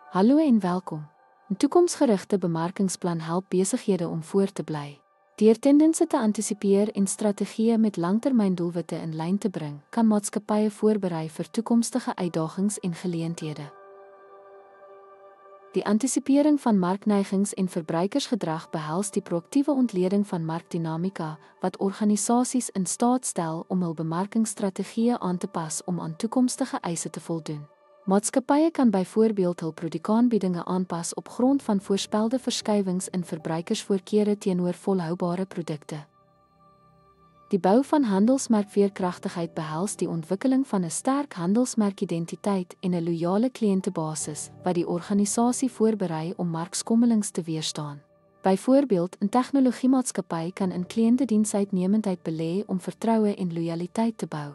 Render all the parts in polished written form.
Hallo en welkom. 'n Toekomsgerigte bemarkingsplan help besighede om voor te bly. Deur tendense te antisipeer en strategieë met langtermyndoelwitte in lyn te bring, kan maatskappye voorberei vir toekomstige uitdagings en geleenthede. Die antisipering van markneigings en verbruikersgedrag behels die proaktiewe ontleding van markdinamika, wat organisasies in staat stel om hul bemarkingsstrategieë aan te pas om aan toekomstige eise te voldoen. Maatskappye kan byvoorbeeld hul produkaanbiedinge aanpas op grond van voorspelde verskywings in verbruikersvoorkeure teenoor volhoubare produkte. Die bou van handelsmerkveerkragtigheid behels die ontwikkeling van 'n sterk handelsmerkidentiteit en 'n loyale kliëntebasis wat die organisasie voorberei om markskommelings te weerstaan. Byvoorbeeld, 'n tegnologiemaatskappy kan in kliëntediensuitnemendheid belê om vertroue en lojaliteit te bou.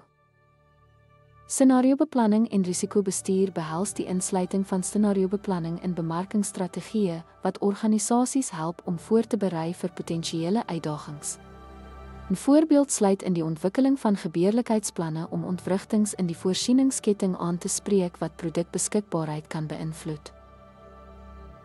Scenariobeplanning en risikobestuur behels die insluiting van scenariobeplanning in bemarkingsstrategieë wat organisasies help om voor te berei vir potensiële uitdagings. 'n Voorbeeld sluit in die ontwikkeling van gebeurlikheidsplanne om ontwrigtings in die voorsieningsketting aan te spreek wat produkbeskikbaarheid kan beïnvloed.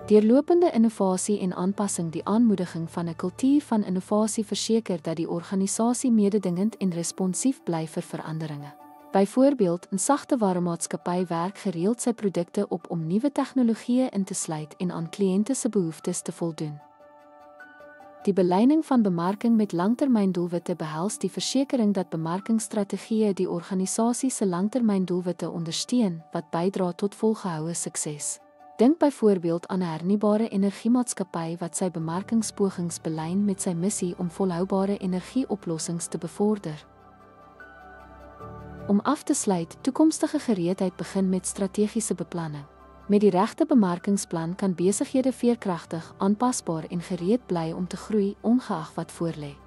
Deurlopende innovasie en aanpassing. Die aanmoediging van 'n kultuur van innovasie verseker dat die organisasie mededingend en responsief bly vir veranderinge. Byvoorbeeld, 'n sagteware-maatskappy werk gereeld sy produkte op om nuwe tegnologieë in te sluit en aan kliënte se behoeftes te voldoen. Die beleining van bemarking met langtermyndoelwitte behels die versekering dat bemarkingsstrategieë die organisasie se langtermyndoelwitte ondersteun wat bydra tot volgehoue sukses. Dink byvoorbeeld aan 'n hernubare energiemaatskappy wat sy bemarkingspogings belyn met sy missie om volhoubare energieoplossings te bevorder. Om af te sluit, toekomstige gereedheid begin met strategiese beplanning. Met die regte bemarkingsplan kan besighede veerkragtig, aanpasbaar en gereed bly om te groei, ongeag wat voorlê.